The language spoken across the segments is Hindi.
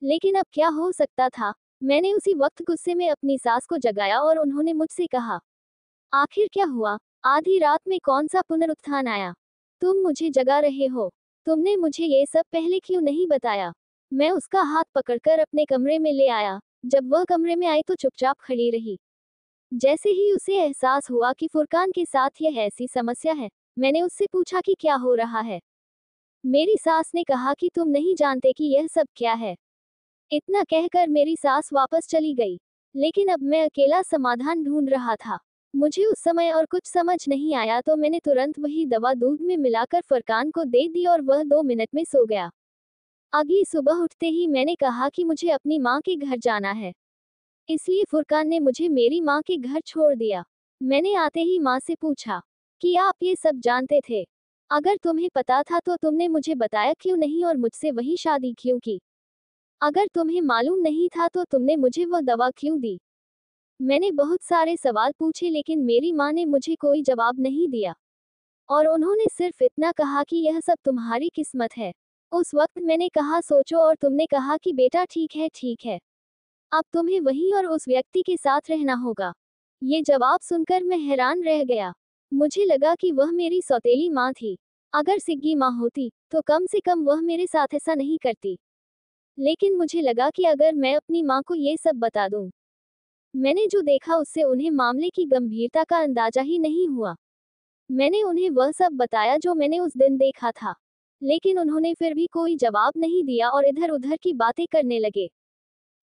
लेकिन अब क्या हो सकता था। मैंने उसी वक्त गुस्से में अपनी सास को जगाया और उन्होंने मुझसे कहा, आखिर क्या हुआ? आधी रात में कौन सा पुनरुत्थान आया? तुम मुझे जगा रहे हो। तुमने मुझे ये सब पहले क्यों नहीं बताया? मैं उसका हाथ पकड़कर अपने कमरे में ले आया। जब वह कमरे में आई तो चुपचाप खड़ी रही। जैसे ही उसे एहसास हुआ कि फुरकान के साथ यह ऐसी समस्या है, मैंने उससे पूछा कि क्या हो रहा है। मेरी सास ने कहा कि तुम नहीं जानते कि यह सब क्या है। इतना कहकर मेरी सास वापस चली गई। लेकिन अब मैं अकेला समाधान ढूंढ रहा था। मुझे उस समय और कुछ समझ नहीं आया तो मैंने तुरंत वही दवा दूध में मिलाकर फरकान को दे दी और वह 2 मिनट में सो गया। अगली सुबह उठते ही मैंने कहा कि मुझे अपनी माँ के घर जाना है। इसलिए फुरकान ने मुझे मेरी माँ के घर छोड़ दिया। मैंने आते ही माँ से पूछा कि आप ये सब जानते थे? अगर तुम्हें पता था तो तुमने मुझे बताया क्यों नहीं और मुझसे वही शादी क्यों की? अगर तुम्हें मालूम नहीं था तो तुमने मुझे वह दवा क्यों दी? मैंने बहुत सारे सवाल पूछे लेकिन मेरी माँ ने मुझे कोई जवाब नहीं दिया और उन्होंने सिर्फ इतना कहा कि यह सब तुम्हारी किस्मत है। उस वक्त मैंने कहा सोचो और तुमने कहा कि बेटा ठीक है ठीक है। अब तुम्हें वही और उस व्यक्ति के साथ रहना होगा। ये जवाब सुनकर मैं हैरान रह गया। मुझे लगा कि वह मेरी सौतेली माँ थी। अगर सिग्गी माँ होती तो कम से कम वह मेरे साथ ऐसा नहीं करती। लेकिन मुझे लगा कि अगर मैं अपनी माँ को ये सब बता दूं, मैंने जो देखा उससे उन्हें मामले की गंभीरता का अंदाजा ही नहीं हुआ। मैंने उन्हें वह सब बताया जो मैंने उस दिन देखा था, लेकिन उन्होंने फिर भी कोई जवाब नहीं दिया और इधर उधर की बातें करने लगे।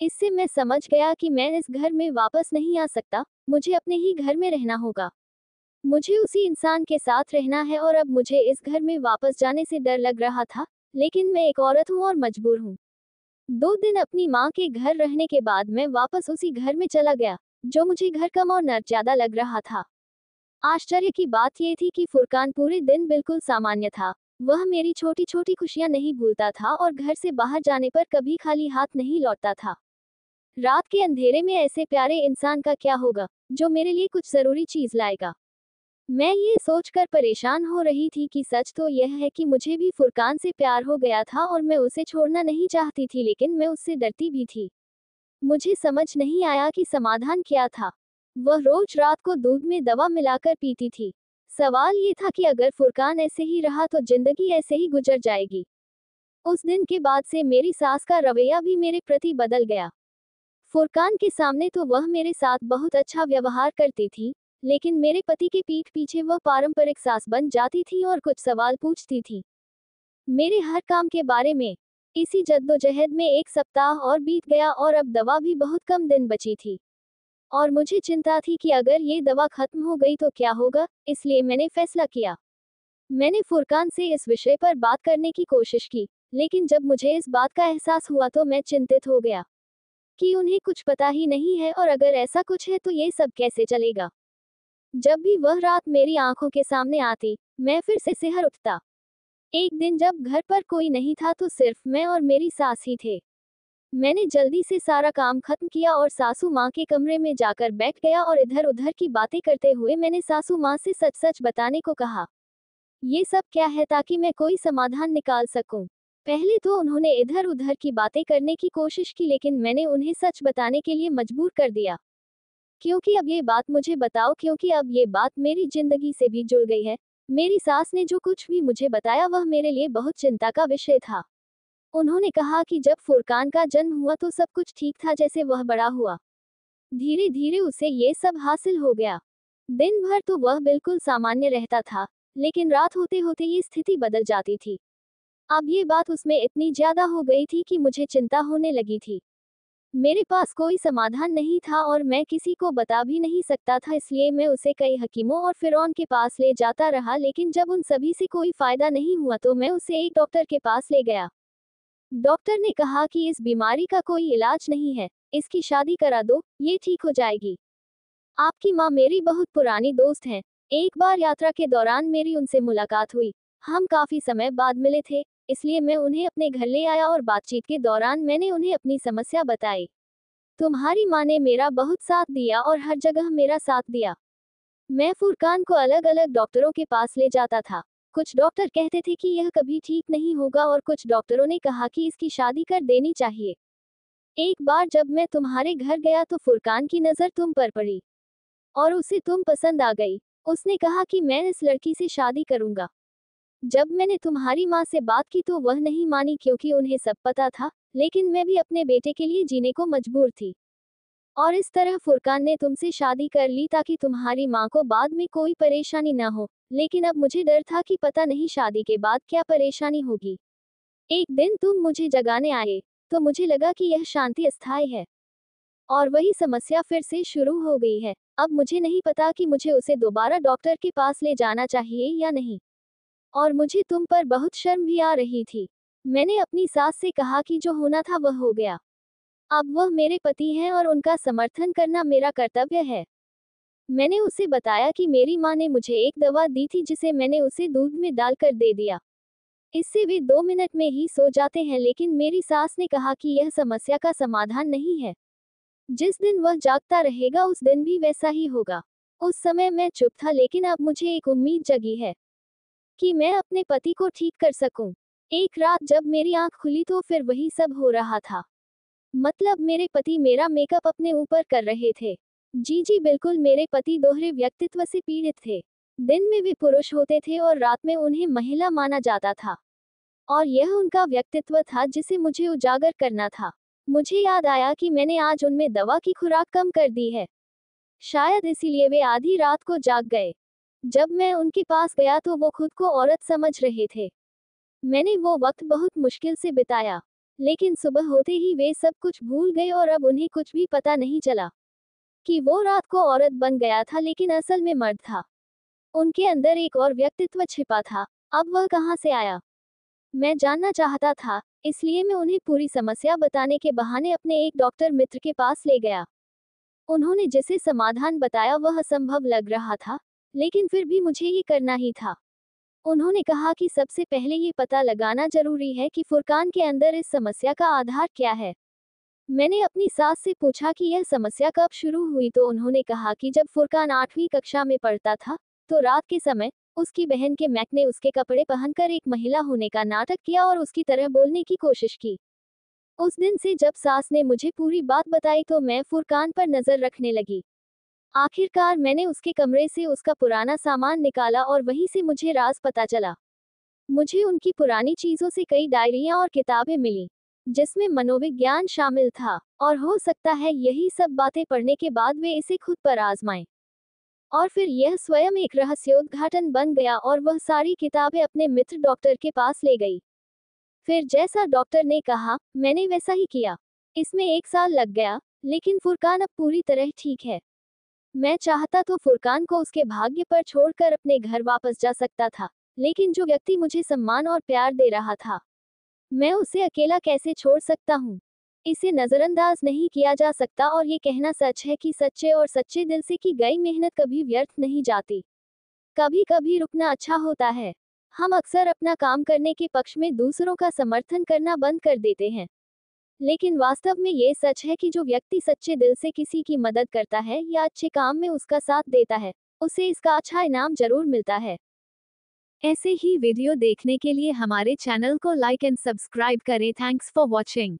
इससे मैं समझ गया कि मैं इस घर में वापस नहीं आ सकता, मुझे अपने ही घर में रहना होगा। मुझे उसी इंसान के साथ रहना है और अब मुझे इस घर में वापस जाने से डर लग रहा था, लेकिन मैं एक औरत हूँ और मजबूर हूँ। 2 दिन अपनी माँ के घर रहने के बाद मैं वापस उसी घर में चला गया, जो मुझे घर कम और नर ज्यादा लग रहा था। आश्चर्य की बात यह थी कि फुरकान पूरे दिन बिल्कुल सामान्य था। वह मेरी छोटी छोटी खुशियां नहीं भूलता था और घर से बाहर जाने पर कभी खाली हाथ नहीं लौटता था। रात के अंधेरे में ऐसे प्यारे इंसान का क्या होगा, जो मेरे लिए कुछ जरूरी चीज लाएगा। मैं ये सोचकर परेशान हो रही थी कि सच तो यह है कि मुझे भी फुरकान से प्यार हो गया था और मैं उसे छोड़ना नहीं चाहती थी, लेकिन मैं उससे डरती भी थी। मुझे समझ नहीं आया कि समाधान क्या था। वह रोज रात को दूध में दवा मिलाकर पीती थी। सवाल ये था कि अगर फुरकान ऐसे ही रहा तो जिंदगी ऐसे ही गुजर जाएगी। उस दिन के बाद से मेरी सास का रवैया भी मेरे प्रति बदल गया। फुरकान के सामने तो वह मेरे साथ बहुत अच्छा व्यवहार करती थी, लेकिन मेरे पति के पीठ पीछे वह पारंपरिक सास बन जाती थी और कुछ सवाल पूछती थी मेरे हर काम के बारे में। इसी जद्दोजहद में 1 सप्ताह और बीत गया और अब दवा भी बहुत कम दिन बची थी और मुझे चिंता थी कि अगर ये दवा खत्म हो गई तो क्या होगा। इसलिए मैंने फैसला किया। मैंने फुरकान से इस विषय पर बात करने की कोशिश की, लेकिन जब मुझे इस बात का एहसास हुआ तो मैं चिंतित हो गया कि उन्हें कुछ पता ही नहीं है और अगर ऐसा कुछ है तो ये सब कैसे चलेगा। जब भी वह रात मेरी आंखों के सामने आती, मैं फिर से सिहर उठता। एक दिन जब घर पर कोई नहीं था तो सिर्फ मैं और मेरी सास ही थे। मैंने जल्दी से सारा काम खत्म किया और सासू माँ के कमरे में जाकर बैठ गया और इधर उधर की बातें करते हुए मैंने सासू माँ से सच सच बताने को कहा। ये सब क्या है, ताकि मैं कोई समाधान निकाल सकूं। पहले तो उन्होंने इधर उधर की बातें करने की कोशिश की, लेकिन मैंने उन्हें सच बताने के लिए मजबूर कर दिया। क्योंकि अब ये बात मुझे बताओ, क्योंकि अब ये बात मेरी जिंदगी से भी जुड़ गई है। मेरी सास ने जो कुछ भी मुझे बताया वह मेरे लिए बहुत चिंता का विषय था। उन्होंने कहा कि जब फुरकान का जन्म हुआ तो सब कुछ ठीक था, जैसे वह बड़ा हुआ धीरे धीरे उसे ये सब हासिल हो गया। दिन भर तो वह बिल्कुल सामान्य रहता था, लेकिन रात होते होते ये स्थिति बदल जाती थी। अब ये बात उसमें इतनी ज्यादा हो गई थी कि मुझे चिंता होने लगी थी। मेरे पास कोई समाधान नहीं था और मैं किसी को बता भी नहीं सकता था, इसलिए मैं उसे कई हकीमों और फिरौन के पास ले जाता रहा, लेकिन जब उन सभी से कोई फायदा नहीं हुआ तो मैं उसे एक डॉक्टर के पास ले गया। डॉक्टर ने कहा कि इस बीमारी का कोई इलाज नहीं है, इसकी शादी करा दो, ये ठीक हो जाएगी। आपकी माँ मेरी बहुत पुरानी दोस्त हैं। एक बार यात्रा के दौरान मेरी उनसे मुलाकात हुई। हम काफी समय बाद मिले थे, इसलिए मैं उन्हें अपने घर ले आया और बातचीत के दौरान मैंने उन्हें अपनी समस्या बताई। तुम्हारी माँ ने मेरा बहुत साथ दिया और हर जगह मेरा साथ दिया। मैं फुरकान को अलग अलग डॉक्टरों के पास ले जाता था। कुछ डॉक्टर कहते थे कि यह कभी ठीक नहीं होगा और कुछ डॉक्टरों ने कहा कि इसकी शादी कर देनी चाहिए। एक बार जब मैं तुम्हारे घर गया तो फुरकान की नज़र तुम पर पड़ी और उसे तुम पसंद आ गई। उसने कहा कि मैं इस लड़की से शादी करूंगा। जब मैंने तुम्हारी माँ से बात की तो वह नहीं मानी क्योंकि उन्हें सब पता था, लेकिन मैं भी अपने बेटे के लिए जीने को मजबूर थी। और इस तरह फुरकान ने तुमसे शादी कर ली ताकि तुम्हारी माँ को बाद में कोई परेशानी न हो। लेकिन अब मुझे डर था कि पता नहीं शादी के बाद क्या परेशानी होगी। एक दिन तुम मुझे जगाने आए, तो मुझे लगा कि यह शांति अस्थायी है और वही समस्या फिर से शुरू हो गई है। अब मुझे नहीं पता कि मुझे उसे दोबारा डॉक्टर के पास ले जाना चाहिए या नहीं। और मुझे तुम पर बहुत शर्म भी आ रही थी। मैंने अपनी सास से कहा कि जो होना था वह हो गया। अब वह मेरे पति हैं और उनका समर्थन करना मेरा कर्तव्य है। मैंने उसे बताया कि मेरी माँ ने मुझे एक दवा दी थी जिसे मैंने उसे दूध में डालकर दे दिया। इससे वे 2 मिनट में ही सो जाते हैं, लेकिन मेरी सास ने कहा कि यह समस्या का समाधान नहीं है। जिस दिन वह जागता रहेगा उस दिन भी वैसा ही होगा। उस समय मैं चुप था, लेकिन अब मुझे एक उम्मीद जगी है कि मैं अपने पति को ठीक कर सकूं। एक रात जब मेरी आंख खुली तो फिर वही सब हो रहा था। मतलब मेरे पति मेरा मेकअप अपने ऊपर कर रहे थे। जी जी बिल्कुल, मेरे पति दोहरे व्यक्तित्व से पीड़ित थे। दिन में वे पुरुष होते थे और रात में उन्हें महिला माना जाता था। और यह उनका व्यक्तित्व था जिसे मुझे उजागर करना था। मुझे याद आया कि मैंने आज उनमें दवा की खुराक कम कर दी है। शायद इसीलिए वे आधी रात को जाग गए। जब मैं उनके पास गया तो वो खुद को औरत समझ रहे थे। मैंने वो वक्त बहुत मुश्किल से बिताया, लेकिन सुबह होते ही वे सब कुछ भूल गए और अब उन्हें कुछ भी पता नहीं चला कि वो रात को औरत बन गया था लेकिन असल में मर्द था। उनके अंदर एक और व्यक्तित्व छिपा था। अब वह कहाँ से आया? मैं जानना चाहता था, इसलिए मैं उन्हें पूरी समस्या बताने के बहाने अपने एक डॉक्टर मित्र के पास ले गया। उन्होंने जिसे समाधान बताया वह असंभव लग रहा था, लेकिन फिर भी मुझे ये करना ही था। उन्होंने कहा कि सबसे पहले ये पता लगाना जरूरी है कि फुरकान के अंदर इस समस्या का आधार क्या है। मैंने अपनी सास से पूछा कि यह समस्या कब शुरू हुई तो उन्होंने कहा कि जब फुरकान 8वीं कक्षा में पढ़ता था, तो रात के समय उसकी बहन के मैक ने उसके कपड़े पहनकर एक महिला होने का नाटक किया और उसकी तरह बोलने की कोशिश की। उस दिन से जब सास ने मुझे पूरी बात बताई तो मैं फुरकान पर नजर रखने लगी। आखिरकार मैंने उसके कमरे से उसका पुराना सामान निकाला और वहीं से मुझे राज पता चला। मुझे उनकी पुरानी चीजों से कई डायरियां और किताबें मिली, जिसमें मनोविज्ञान शामिल था, और हो सकता है यही सब बातें पढ़ने के बाद वे इसे खुद पर आजमाएं। और फिर यह स्वयं एक रहस्योद्घाटन बन गया और वह सारी किताबें अपने मित्र डॉक्टर के पास ले गई। फिर जैसा डॉक्टर ने कहा, मैंने वैसा ही किया। इसमें 1 साल लग गया, लेकिन फुरकान अब पूरी तरह ठीक है। मैं चाहता तो फुरकान को उसके भाग्य पर छोड़कर अपने घर वापस जा सकता था, लेकिन जो व्यक्ति मुझे सम्मान और प्यार दे रहा था, मैं उसे अकेला कैसे छोड़ सकता हूँ? इसे नजरअंदाज नहीं किया जा सकता और ये कहना सच है कि सच्चे और सच्चे दिल से की गई मेहनत कभी व्यर्थ नहीं जाती। कभी कभी रुकना अच्छा होता है। हम अक्सर अपना काम करने के पक्ष में दूसरों का समर्थन करना बंद कर देते हैं, लेकिन वास्तव में ये सच है कि जो व्यक्ति सच्चे दिल से किसी की मदद करता है या अच्छे काम में उसका साथ देता है, उसे इसका अच्छा इनाम जरूर मिलता है। ऐसे ही वीडियो देखने के लिए हमारे चैनल को लाइक एंड सब्सक्राइब करें। Thanks for watching.